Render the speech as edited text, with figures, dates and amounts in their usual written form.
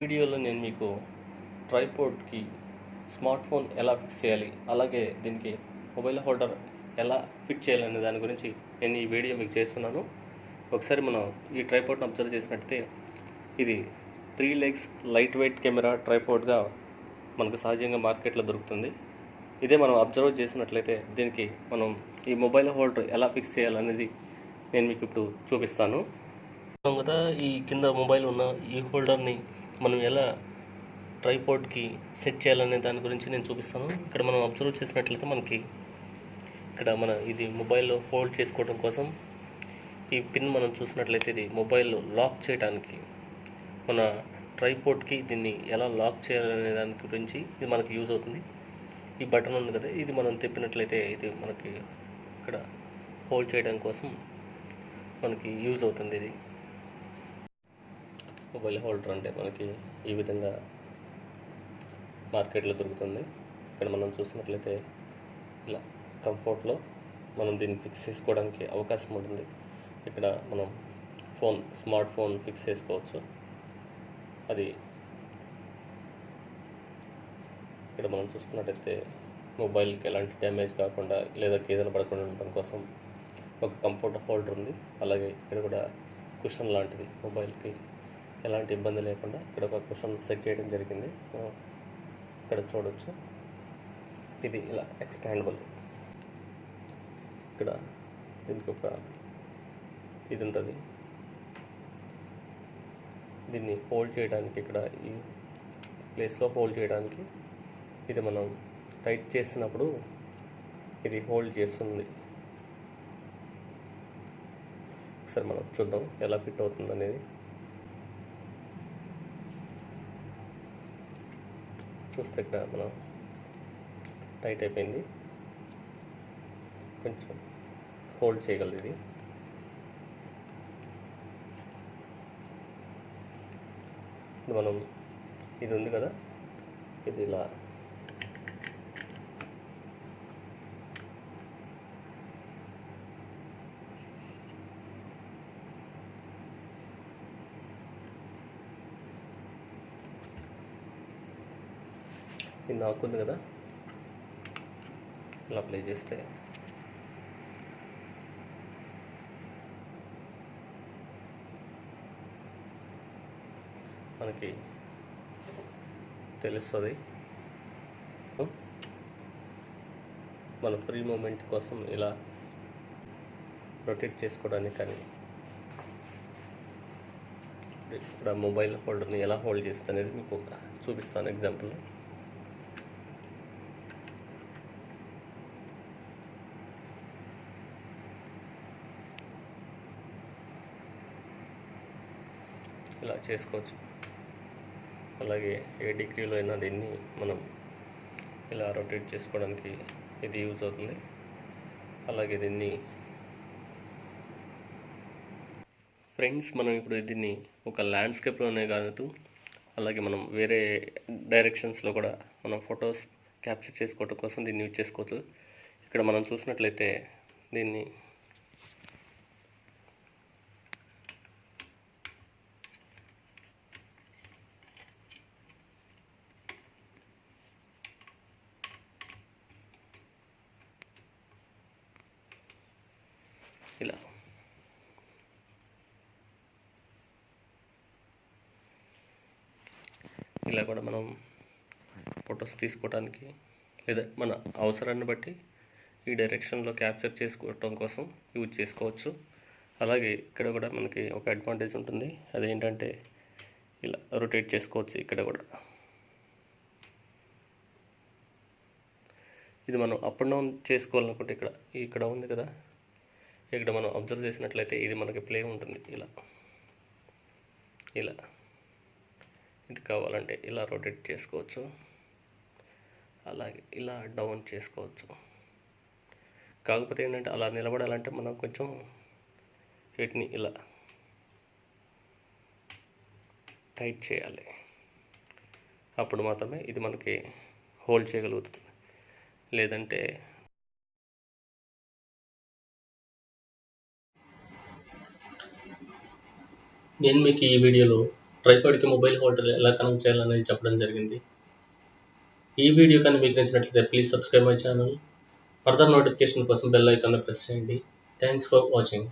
వీడియోలో నేను మీకు ట్రైపోర్డ్కి స్మార్ట్ ఫోన్ ఎలా ఫిక్స్ చేయాలి, అలాగే దీనికి మొబైల్ హోల్డర్ ఎలా ఫిట్ చేయాలనే దాని గురించి నేను ఈ వీడియో మీకు చేస్తున్నాను. ఒకసారి మనం ఈ ట్రైపోర్డ్ని అబ్జర్వ్ చేసినట్టయితే ఇది 3 legs లైట్ వెయిట్ కెమెరా ట్రైపోర్డ్గా మనకు సహజంగా మార్కెట్లో దొరుకుతుంది. ఇదే మనం అబ్జర్వ్ చేసినట్లయితే దీనికి మనం ఈ మొబైల్ హోల్డర్ ఎలా ఫిక్స్ చేయాలనేది నేను మీకు ఇప్పుడు చూపిస్తాను. కదా ఈ కింద మొబైల్ ఉన్న ఈ హోల్డర్ని మనం ఎలా ట్రైపోర్డ్కి సెట్ చేయాలనే దాని గురించి నేను చూపిస్తాను. ఇక్కడ మనం అబ్జర్వ్ చేసినట్లయితే మనకి ఇక్కడ ఇది మొబైల్ హోల్డ్ చేసుకోవడం కోసం ఈ పిన్ మనం చూసినట్లయితే ఇది మొబైల్ లాక్ చేయడానికి, మన ట్రైపోర్డ్కి దీన్ని ఎలా లాక్ చేయాలనే దాని గురించి ఇది మనకి యూజ్ అవుతుంది. ఈ బటన్ ఉంది కదా, ఇది మనం తిప్పినట్లయితే ఇది మనకి ఇక్కడ హోల్డ్ చేయడం కోసం మనకి యూజ్ అవుతుంది. ఇది మొబైల్ హోల్డర్ అంటే మనకి ఈ విధంగా మార్కెట్లో దొరుకుతుంది. ఇక్కడ మనం చూసినట్లయితే ఇలా కంఫర్ట్లో మనం దీన్ని ఫిక్స్ చేసుకోవడానికి అవకాశం ఉంటుంది. ఇక్కడ మనం స్మార్ట్ ఫోన్ ఫిక్స్ చేసుకోవచ్చు. అది ఇక్కడ మనం చూసుకున్నట్టయితే మొబైల్కి ఎలాంటి డ్యామేజ్ కాకుండా లేదా గీతలు పడకుండా ఉండడం కోసం ఒక కంఫర్ట్ హోల్డర్ ఉంది. అలాగే ఇక్కడ కూడా కుషన్ లాంటిది, మొబైల్కి ఎలాంటి ఇబ్బంది లేకుండా ఇక్కడ ఒక కుషన్ సెట్ చేయడం జరిగింది. ఇక్కడ చూడవచ్చు, ఇది ఇలా ఎక్స్పాండబుల్. ఇక్కడ దీనికి ఒక ఇది ఉంటుంది, దీన్ని హోల్డ్ చేయడానికి ఇక్కడ ఈ ప్లేస్లో హోల్డ్ చేయడానికి ఇది మనం టైట్ చేసినప్పుడు ఇది హోల్డ్ చేస్తుంది. ఒకసారి మనం చూద్దాం ఎలా ఫిట్ అవుతుంది అనేది. చూస్తే ఇక్కడ మనం టైట్ అయిపోయింది, కొంచెం హోల్డ్ చేయగలదు ఇది. మనం ఇది ఉంది కదా, ఇది ఇలా ఈ నాక్ ఉంది కదా, ఇలా ప్లే చేస్తే మనకి తెలుస్తుంది. మన ఫ్రీ మూమెంట్ కోసం ఇలా రొటేట్ చేసుకోవడానికి కానీ ఇక్కడ మొబైల్ హోల్డర్ని ఎలా హోల్డ్ చేస్తుంది అనేది మీకు చూపిస్తాను ఎగ్జాంపుల్. ఇలా చేసుకోవచ్చు. అలాగే ఏ డిగ్రీలో అయినా దీన్ని మనం ఇలా రొటేట్ చేసుకోవడానికి ఇది యూజ్ అవుతుంది. అలాగే దీన్ని ఫ్రెండ్స్, మనం ఇప్పుడు దీన్ని ఒక ల్యాండ్స్కేప్లోనే కాదు, అలాగే మనం వేరే డైరెక్షన్స్లో కూడా మనం ఫొటోస్ క్యాప్చర్ చేసుకోవడం కోసం దీన్ని యూజ్ చేసుకోవచ్చు. ఇక్కడ మనం చూసినట్లయితే దీన్ని ఇలా కూడా మనం ఫొటోస్ తీసుకోవడానికి లేదా మన అవసరాన్ని బట్టి ఈ డైరెక్షన్లో క్యాప్చర్ చేసుకోవటం కోసం యూజ్ చేసుకోవచ్చు. అలాగే ఇక్కడ కూడా మనకి ఒక అడ్వాంటేజ్ ఉంటుంది, అదేంటంటే ఇలా రొటేట్ చేసుకోవచ్చు. ఇక్కడ కూడా ఇది మనం అప్ అండ్ డౌన్ చేసుకోవాలనుకుంటే ఇక్కడ ఉంది కదా, ఇక్కడ మనం అబ్జర్వ్ చేసినట్లయితే ఇది మనకి ప్లే ఉంటుంది. ఇలా ఇది కావాలంటే ఇలా రొటేట్ చేసుకోవచ్చు, అలాగే ఇలా డౌన్ చేసుకోవచ్చు. కాకపోతే ఏంటంటే అలా నిలబడాలంటే మనం కొంచెం వీటిని ఇలా టైట్ చేయాలి, అప్పుడు మాత్రమే ఇది మనకి హోల్డ్ చేయగలుగుతుంది. లేదంటే నేను మీకు ఈ వీడియోలో ట్రైపాడ్కి మొబైల్ హోల్డర్ ఎలా కనెక్ట్ చేయాలనేది చెప్పడం జరిగింది. ఈ వీడియో కానీ మీకు నచ్చినట్లయితే please subscribe my channel. Further notification కోసం బెల్ ఐకాన్ని ప్రెస్ చేయండి. Thanks for watching.